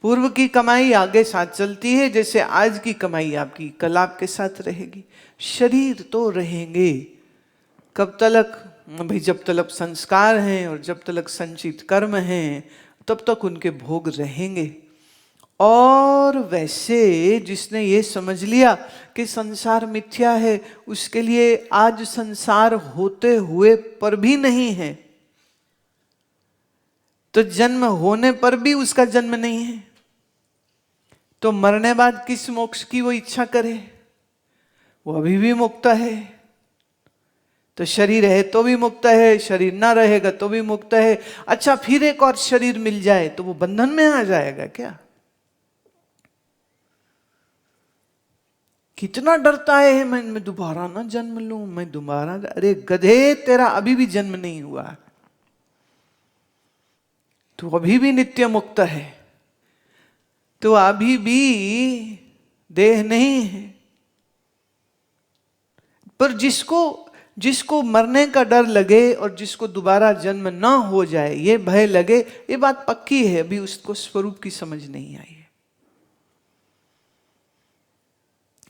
पूर्व की कमाई आगे साथ चलती है, जैसे आज की कमाई आपकी कल आपके साथ रहेगी। शरीर तो रहेंगे कब तलक भाई? जब तलक संस्कार हैं और जब तलक संचित कर्म हैं तब तक उनके भोग रहेंगे। और वैसे जिसने ये समझ लिया कि संसार मिथ्या है, उसके लिए आज संसार होते हुए पर भी नहीं है, तो जन्म होने पर भी उसका जन्म नहीं है, तो मरने बाद किस मोक्ष की वो इच्छा करे? वो अभी भी मुक्त है। तो शरीर है तो भी मुक्त है, शरीर ना रहेगा तो भी मुक्त है। अच्छा, फिर एक और शरीर मिल जाए तो वो बंधन में आ जाएगा क्या? कितना डरता है, मैं दोबारा ना जन्म लूं, मैं दोबारा। अरे गधे, तेरा अभी भी जन्म नहीं हुआ, तू अभी भी नित्य मुक्त है, तो अभी भी देह नहीं है। पर जिसको जिसको मरने का डर लगे और जिसको दोबारा जन्म ना हो जाए ये भय लगे, ये बात पक्की है, अभी उसको स्वरूप की समझ नहीं आई है।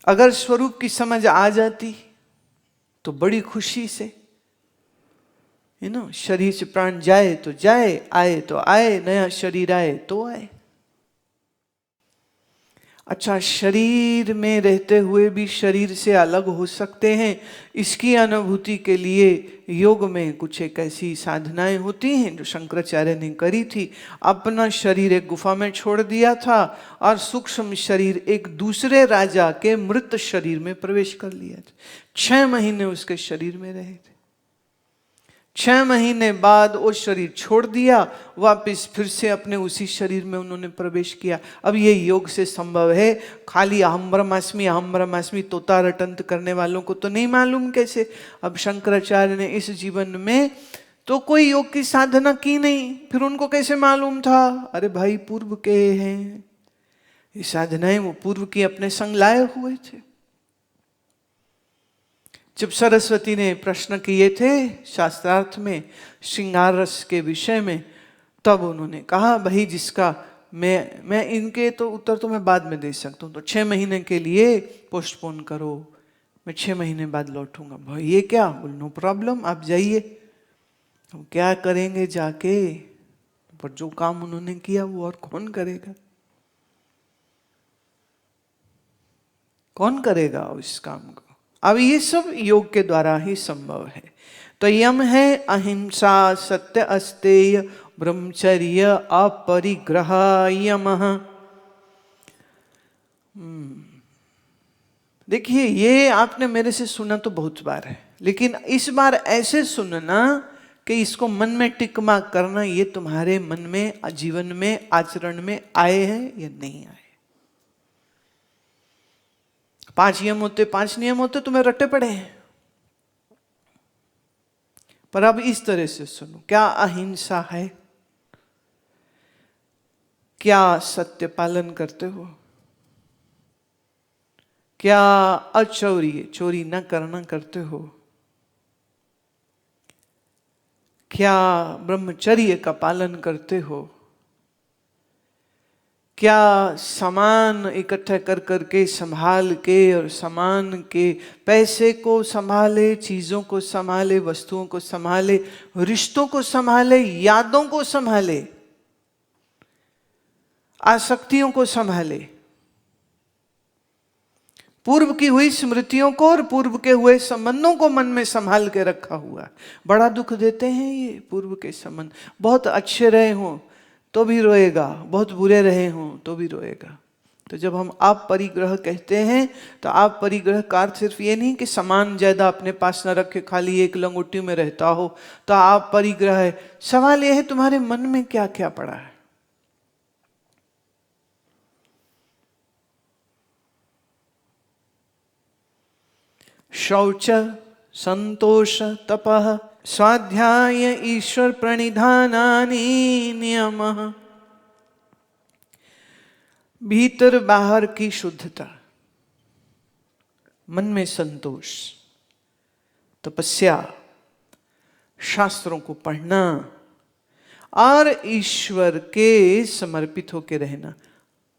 अगर स्वरूप की समझ आ जाती तो बड़ी खुशी से, शरीर से प्राण जाए तो जाए, आए तो आए, नया शरीर आए तो आए। अच्छा, शरीर में रहते हुए भी शरीर से अलग हो सकते हैं, इसकी अनुभूति के लिए योग में कुछ एक ऐसी साधनाएं होती हैं जो शंकराचार्य ने करी थी। अपना शरीर एक गुफा में छोड़ दिया था और सूक्ष्म शरीर एक दूसरे राजा के मृत शरीर में प्रवेश कर लिया था। 6 महीने उसके शरीर में रहे थे। 6 महीने बाद वो शरीर छोड़ दिया, वापस फिर से अपने उसी शरीर में उन्होंने प्रवेश किया। अब ये योग से संभव है, खाली अहम ब्रह्मास्मि तोता रटंत करने वालों को तो नहीं मालूम कैसे। अब शंकराचार्य ने इस जीवन में तो कोई योग की साधना की नहीं, फिर उनको कैसे मालूम था? अरे भाई, पूर्व के हैं ये साधनाएं, वो पूर्व की अपने संग लाए हुए थे। जब सरस्वती ने प्रश्न किए थे शास्त्रार्थ में श्रृंगार रस के विषय में, तब उन्होंने कहा भाई जिसका मैं इनके तो उत्तर तो मैं बाद में दे सकता हूँ, तो 6 महीने के लिए पोस्टपोन करो, मैं 6 महीने बाद लौटूंगा। भाई ये क्या? बोल नो प्रॉब्लम, आप जाइए। हम क्या करेंगे जाके? पर जो काम उन्होंने किया वो और कौन करेगा? कौन करेगा उस काम को? अब ये सब योग के द्वारा ही संभव है। तो यम है अहिंसा, सत्य अस्तेय, ब्रह्मचर्य, अपरिग्रह, यमः। देखिए, ये आपने मेरे से सुना तो बहुत बार है, लेकिन इस बार ऐसे सुनना कि इसको मन में टिकमा करना, ये तुम्हारे मन में, जीवन में, आचरण में आए हैं या नहीं आए। 5 नियम होते, 5 नियम होते, तुम्हें रटे पड़े हैं। पर अब इस तरह से सुनो, क्या अहिंसा है? क्या सत्य पालन करते हो? क्या अचौरी, चोरी न करना करते हो? क्या ब्रह्मचर्य का पालन करते हो? क्या सामान इकट्ठा कर करके, संभाल के, और सामान के पैसे को संभाले, चीजों को संभाले, वस्तुओं को संभाले, रिश्तों को संभाले, यादों को संभाले, आसक्तियों को संभाले, पूर्व की हुई स्मृतियों को और पूर्व के हुए संबंधों को मन में संभाल के रखा हुआ। बड़ा दुख देते हैं ये पूर्व के संबंध। बहुत अच्छे रहे हों तो भी रोएगा, बहुत बुरे रहे हों तो भी रोएगा। तो जब हम आप परिग्रह कहते हैं, तो आप परिग्रह का अर्थ सिर्फ ये नहीं कि सामान ज्यादा अपने पास न रखे, खाली एक लंगोटी में रहता हो तो आप परिग्रह है। सवाल यह है तुम्हारे मन में क्या क्या पड़ा है। शौच, संतोष, तपः, स्वाध्याय, ईश्वर प्रणिधानानि नियमः। भीतर बाहर की शुद्धता, मन में संतोष, तपस्या, शास्त्रों को पढ़ना और ईश्वर के समर्पित होकर रहना।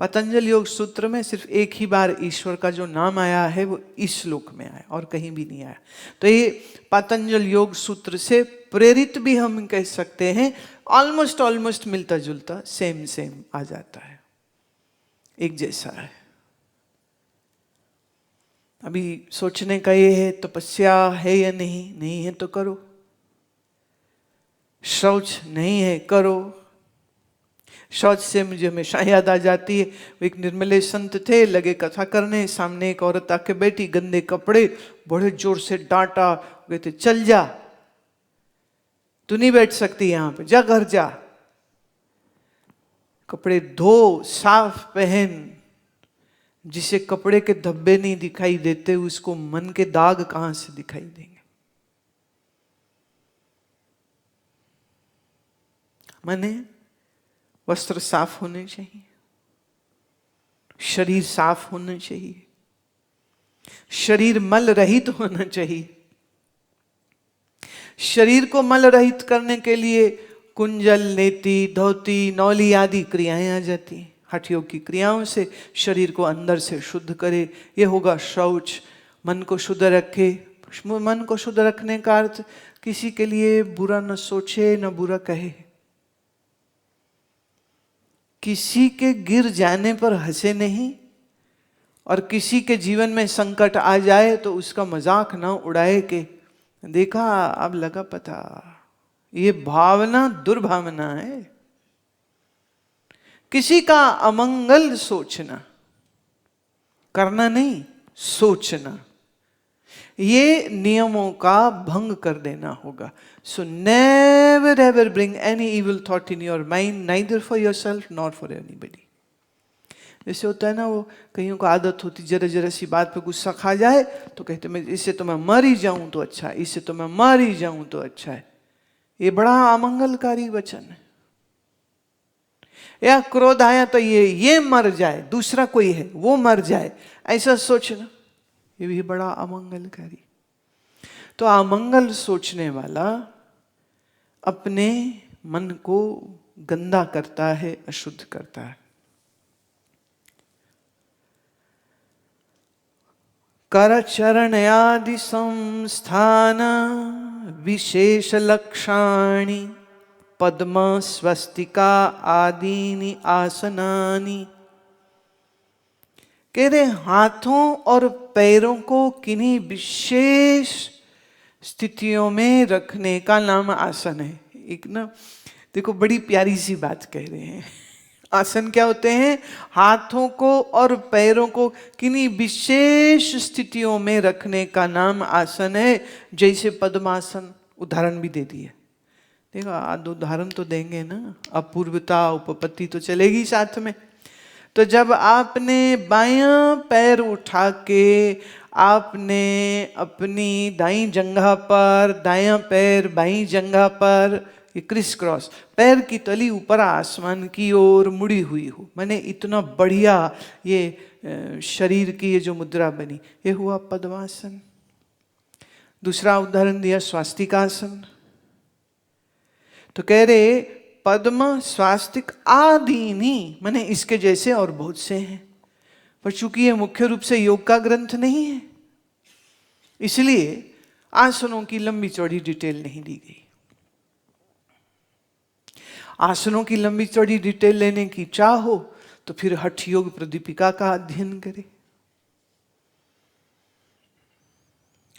पतंजल योग सूत्र में सिर्फ एक ही बार ईश्वर का जो नाम आया है वो इस श्लोक में आया और कहीं भी नहीं आया। तो ये पतंजल योग सूत्र से प्रेरित भी हम कह सकते हैं, ऑलमोस्ट मिलता जुलता सेम आ जाता है, एक जैसा है। अभी सोचने का ये है, तपस्या है या नहीं, नहीं है तो करो। शौच नहीं है, करो। शौच से मुझे हमेशा याद आ जाती है, वो एक निर्मले संत थे, लगे कथा करने, सामने एक औरत आके बैठी, गंदे कपड़े, बड़े जोर से डांटा, कहते चल जा, तू नहीं बैठ सकती यहां पे, जा घर जा, कपड़े धो, साफ पहन। जिसे कपड़े के धब्बे नहीं दिखाई देते उसको मन के दाग कहां से दिखाई देंगे। माने वस्त्र साफ होने चाहिए, शरीर साफ होना चाहिए, शरीर मल रहित होना चाहिए। शरीर को मल रहित करने के लिए कुंजल, नेति, धोती, नौली आदि क्रियाएं आ जाती हैं। हठ योग की क्रियाओं से शरीर को अंदर से शुद्ध करे, ये होगा शौच। मन को शुद्ध रखे, मन को शुद्ध रखने का अर्थ किसी के लिए बुरा न सोचे न बुरा कहे, किसी के गिर जाने पर हंसे नहीं, और किसी के जीवन में संकट आ जाए तो उसका मजाक ना उड़ाए के देखा अब लगा पता। ये भावना दुर्भावना है। किसी का अमंगल सोचना, करना नहीं, सोचना, ये नियमों का भंग कर देना होगा। So never ever bring any evil thought in your mind, neither for yourself not for anybody. जैसे होता है ना, वो कईयों को आदत होती, जरा जरा सी बात पे गुस्सा खा जाए तो कहते मैं इससे तो मैं मर ही जाऊं तो अच्छा है, इससे तो मैं मर ही जाऊं तो अच्छा है। ये बड़ा अमंगलकारी वचन है। या क्रोध आया तो ये मर जाए, दूसरा कोई है वो मर जाए, ऐसा सोचना, ये भी बड़ा अमंगलकारी। तो अमंगल सोचने वाला अपने मन को गंदा करता है, अशुद्ध करता है। कर चरण आदि संस्थान विशेष लक्षाणि पद्म स्वस्तिका आदीनि आसनानि। कह रहे हाथों और पैरों को किन्हीं विशेष स्थितियों में रखने का नाम आसन है। एक ना देखो बड़ी प्यारी सी बात कह रहे हैं। आसन क्या होते हैं? हाथों को और पैरों को किन्हीं विशेष स्थितियों में रखने का नाम आसन है। जैसे पद्मासन, उदाहरण भी दे दिए। देखो आज उदाहरण तो देंगे ना, अपूर्वता उपपत्ति तो चलेगी साथ में। तो जब आपने बायां पैर उठा के आपने अपनी दाईं जंघा पर, दायां पैर बाईं जंघा पर, ये क्रिस क्रॉस, पैर की तली ऊपर आसमान की ओर मुड़ी हुई हो, माने इतना बढ़िया ये शरीर की ये जो मुद्रा बनी, ये हुआ पद्मासन। दूसरा उदाहरण दिया स्वास्तिकासन। तो कह रहे पद्म स्वास्तिक आदीनि, माने इसके जैसे और बहुत से हैं, पर चूंकि ये मुख्य रूप से योग का ग्रंथ नहीं है इसलिए आसनों की लंबी चौड़ी डिटेल नहीं दी गई। आसनों की लंबी चौड़ी डिटेल लेने की चाह हो तो फिर हठ योग प्रदीपिका का अध्ययन करें।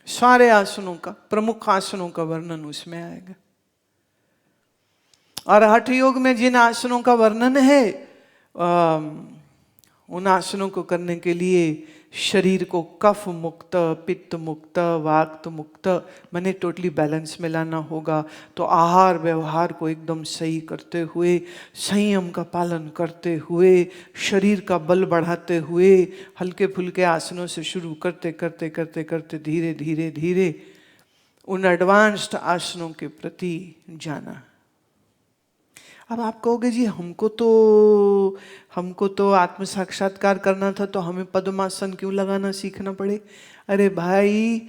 सारे आसनों का, प्रमुख आसनों का वर्णन उसमें आएगा। और हठ योग में जिन आसनों का वर्णन है उन आसनों को करने के लिए शरीर को कफ मुक्त, पित्त मुक्त, वात मुक्त, माने टोटली बैलेंस में लाना होगा। तो आहार व्यवहार को एकदम सही करते हुए, संयम का पालन करते हुए, शरीर का बल बढ़ाते हुए, हल्के फुल्के आसनों से शुरू करते करते करते करते धीरे धीरे धीरे उन एडवांस्ड आसनों के प्रति जाना। अब आप कहोगे जी हमको तो आत्म साक्षात्कार करना था, तो हमें पद्मासन क्यों लगाना सीखना पड़े? अरे भाई,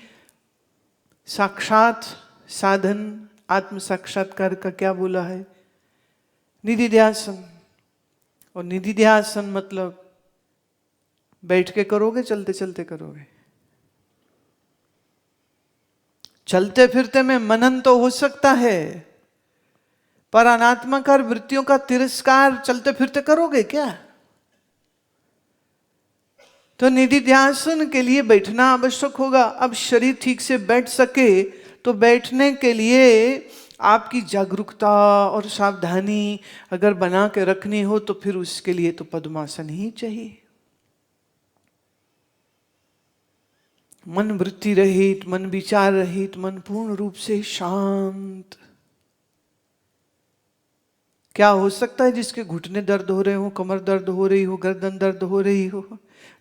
साक्षात साधन आत्म साक्षात्कार का क्या बोला है? निधिध्यासन। और निधिध्यासन मतलब बैठ के करोगे, चलते चलते करोगे? चलते फिरते में मनन तो हो सकता है, पर अनात्माकार वृत्तियों का तिरस्कार चलते फिरते करोगे क्या? तो निधिध्यासन के लिए बैठना आवश्यक होगा। अब शरीर ठीक से बैठ सके तो बैठने के लिए आपकी जागरूकता और सावधानी अगर बना के रखनी हो तो फिर उसके लिए तो पद्मासन ही चाहिए। मन वृत्ति रहित, मन विचार रहित, मन पूर्ण रूप से शांत। क्या हो सकता है जिसके घुटने दर्द हो रहे हो, कमर दर्द हो रही हो, गर्दन दर्द हो रही हो,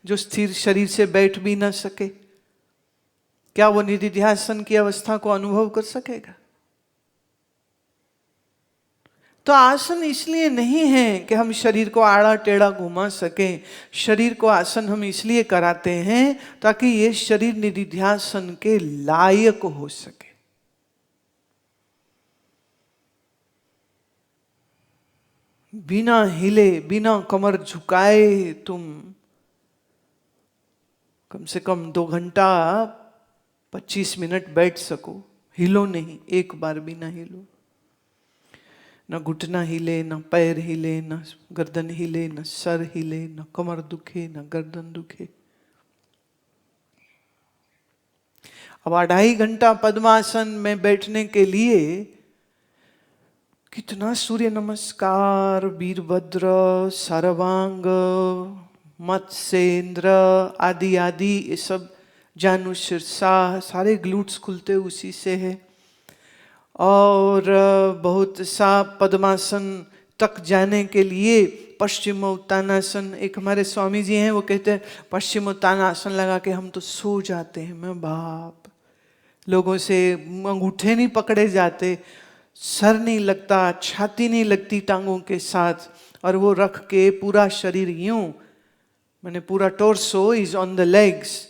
जो स्थिर शरीर से बैठ भी ना सके, क्या वो निधिध्यासन की अवस्था को अनुभव कर सकेगा? तो आसन इसलिए नहीं है कि हम शरीर को आड़ा टेढ़ा घुमा सकें। शरीर को आसन हम इसलिए कराते हैं ताकि ये शरीर निधिध्यासन के लायक हो सके। बिना हिले, बिना कमर झुकाए तुम कम से कम 2 घंटा 25 मिनट बैठ सको। हिलो नहीं, एक बार भी ना हिलो। न घुटना हिले, न पैर हिले, न गर्दन हिले, न सर हिले, न कमर दुखे, न गर्दन दुखे। अब 2.5 घंटा पद्मासन में बैठने के लिए कितना सूर्य नमस्कार, वीरभद्र, सर्वांग, मत्स्येंद्र आदि आदि, ये सब जानु शीर्षा, सारे ग्लूट्स खुलते उसी से है। और बहुत सा पद्मासन तक जाने के लिए पश्चिम उत्तानासन, एक हमारे स्वामी जी हैं वो कहते हैं पश्चिम उत्तानासन लगा के हम तो सो जाते हैं। मैं बाप, लोगों से अंगूठे नहीं पकड़े जाते, सर नहीं लगता, छाती नहीं लगती टांगों के साथ, और वो रख के पूरा शरीर यूं, मैंने पूरा torso is on the legs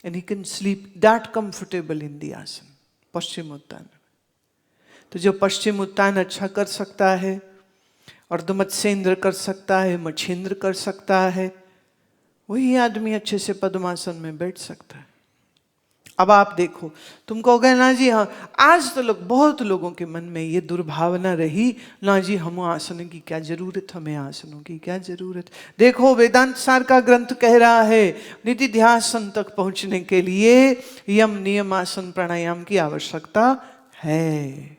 and he can sleep that comfortable in the आसन, पश्चिम उत्तान। तो जो पश्चिम उत्तान अच्छा कर सकता है, अर्धमत्स्येंद्र कर सकता है, मच्छेंद्र कर सकता है, वही आदमी अच्छे से पद्मासन में बैठ सकता है। अब आप देखो, तुम कहोगे ना जी हाँ, आज तो बहुत लोगों के मन में ये दुर्भावना रही ना जी हम आसन की क्या जरूरत, हमें आसनों की क्या जरूरत। देखो वेदांत सार का ग्रंथ कह रहा है निधिध्यासन तक पहुंचने के लिए यम नियम आसन प्राणायाम की आवश्यकता है।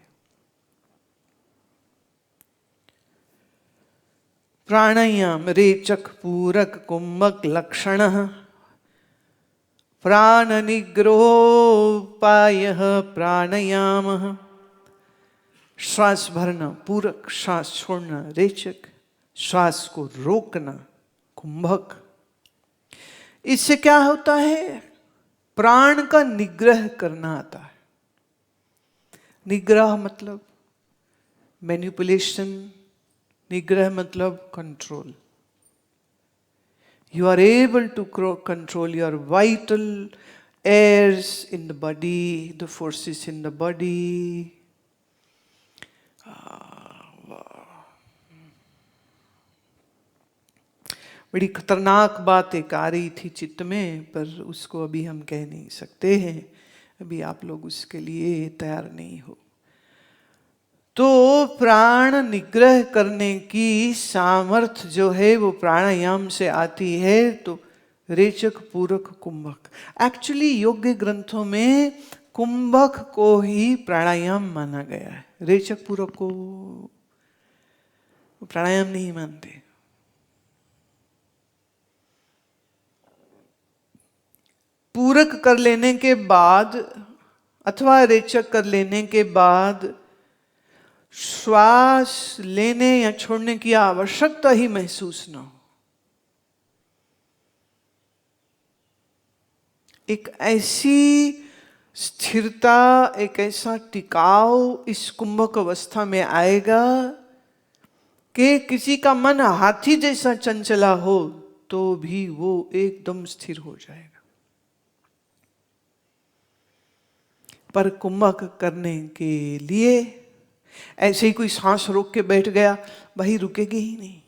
प्राणायाम रेचक पूरक कुंभक लक्षण प्राण निग्रहोपाय प्राणायाम। श्वास भरना पूरक, श्वास छोड़ना रेचक, श्वास को रोकना कुंभक। इससे क्या होता है? प्राण का निग्रह करना आता है। निग्रह मतलब मैनिपुलेशन, निग्रह मतलब control. You are able to control your vital airs in the body, the forces in the body. बड़ी खतरनाक बात एक आ रही थी चित्त में, पर उसको अभी हम कह नहीं सकते हैं, अभी आप लोग उसके लिए तैयार नहीं हो। तो प्राण निग्रह करने की सामर्थ्य जो है वो प्राणायाम से आती है। तो रेचक पूरक कुंभक, एक्चुअली योग्य ग्रंथों में कुंभक को ही प्राणायाम माना गया है, रेचक पूरक को प्राणायाम नहीं मानते। पूरक कर लेने के बाद अथवा रेचक कर लेने के बाद श्वास लेने या छोड़ने की आवश्यकता ही महसूस न हो। एक ऐसी स्थिरता, एक ऐसा टिकाव इस कुंभक अवस्था में आएगा कि किसी का मन हाथी जैसा चंचला हो तो भी वो एकदम स्थिर हो जाएगा। पर कुंभक करने के लिए ऐसे ही कोई सांस रोक के बैठ गया, वही रुकेगी ही नहीं।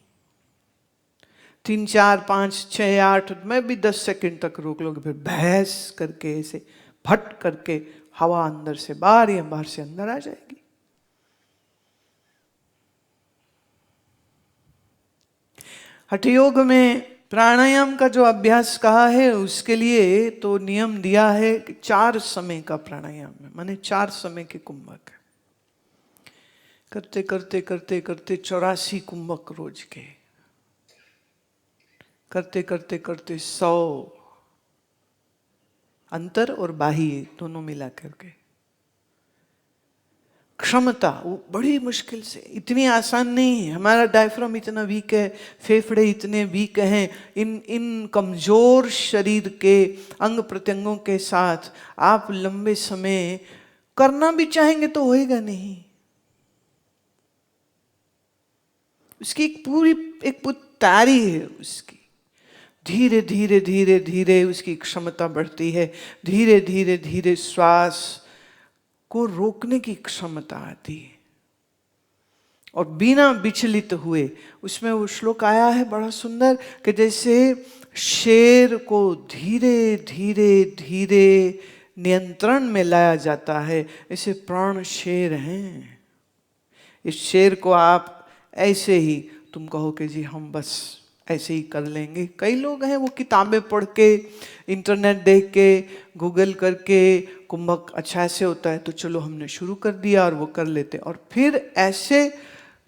3 4 5 6 8 मैं भी 10 सेकंड तक रोक लोगे, फिर भैंस करके ऐसे फट करके हवा अंदर से बाहर या बाहर से अंदर आ जाएगी। हठ योग में प्राणायाम का जो अभ्यास कहा है उसके लिए तो नियम दिया है कि 4 समय का प्राणायाम है, माने 4 समय के कुंभक है। करते करते करते करते 84 कुंभक रोज के, करते करते करते 100 अंतर और बाह्य दोनों मिला करके। क्षमता वो बड़ी मुश्किल से, इतनी आसान नहीं है। हमारा डायफ्राम इतना वीक है, फेफड़े इतने वीक हैं, इन कमजोर शरीर के अंग प्रत्यंगों के साथ आप लंबे समय करना भी चाहेंगे तो होएगा नहीं। उसकी एक पूरी तैयारी है उसकी। धीरे धीरे धीरे धीरे उसकी क्षमता बढ़ती है, धीरे धीरे धीरे श्वास को रोकने की क्षमता आती है और बिना विचलित हुए। उसमें वो श्लोक आया है बड़ा सुंदर कि जैसे शेर को धीरे धीरे धीरे नियंत्रण में लाया जाता है, ऐसे प्राण शेर हैं। इस शेर को आप ऐसे ही तुम कहो कि जी हम बस ऐसे ही कर लेंगे। कई लोग हैं वो किताबें पढ़ के, इंटरनेट देख के, गूगल करके कुंभक अच्छा ऐसे होता है तो चलो हमने शुरू कर दिया और वो कर लेते। और फिर ऐसे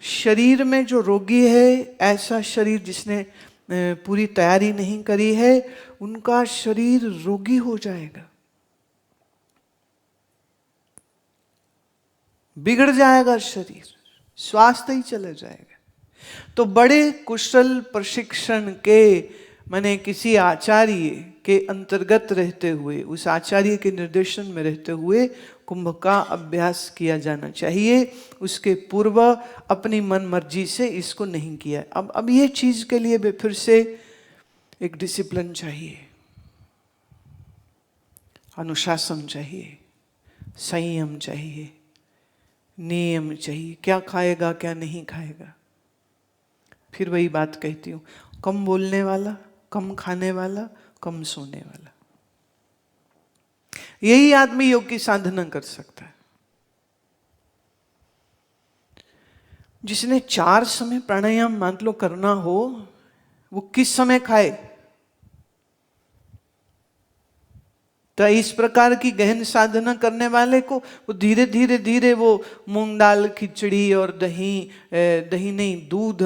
शरीर में जो रोगी है, ऐसा शरीर जिसने पूरी तैयारी नहीं करी है, उनका शरीर रोगी हो जाएगा, बिगड़ जाएगा शरीर, स्वास्थ्य ही चला जाएगा। तो बड़े कुशल प्रशिक्षण के माने किसी आचार्य के अंतर्गत रहते हुए, उस आचार्य के निर्देशन में रहते हुए कुंभ का अभ्यास किया जाना चाहिए। उसके पूर्व अपनी मन मर्जी से इसको नहीं किया। अब ये चीज के लिए भी फिर से एक डिसिप्लिन चाहिए, अनुशासन चाहिए, संयम चाहिए, नियम चाहिए। क्या खाएगा क्या नहीं खाएगा। फिर वही बात कहती हूँ, कम बोलने वाला, कम खाने वाला, कम सोने वाला, यही आदमी योग की साधना कर सकता है। जिसने 4 समय प्राणायाम मान लो करना हो, वो किस समय खाए। तो इस प्रकार की गहन साधना करने वाले को वो धीरे धीरे धीरे वो मूंग दाल खिचड़ी और दही नहीं, दूध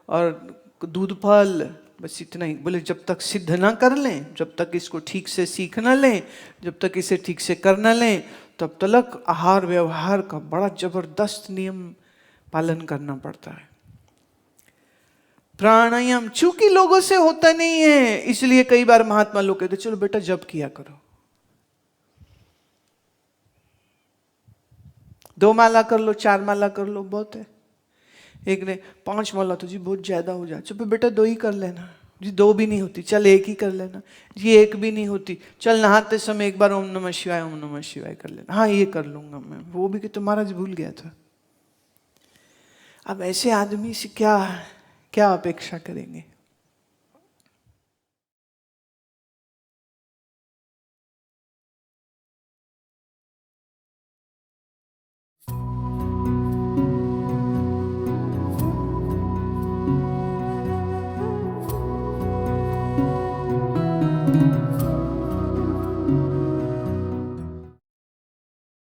और दूध फल, बस इतना ही। बोले जब तक सिद्ध ना कर लें, जब तक इसको ठीक से सीख ना लें, जब तक इसे ठीक से कर ना लें, तब तक आहार व्यवहार का बड़ा जबरदस्त नियम पालन करना पड़ता है। प्राणायाम चूंकि लोगों से होता नहीं है, इसलिए कई बार महात्मा लोग कहते चलो बेटा जप किया करो, 2 माला कर लो, 4 माला कर लो, बहुत है। एक ने 5 माला तो जी बहुत ज्यादा हो जाए, चलो बेटा 2 ही कर लेना। जी 2 भी नहीं होती, चल 1 ही कर लेना। जी 1 भी नहीं होती, चल नहाते समय एक बार ओम नमः शिवाय कर लेना। हाँ ये कर लूंगा मैं, वो भी कि तो महाराज भूल गया था। अब ऐसे आदमी से क्या अपेक्षा करेंगे।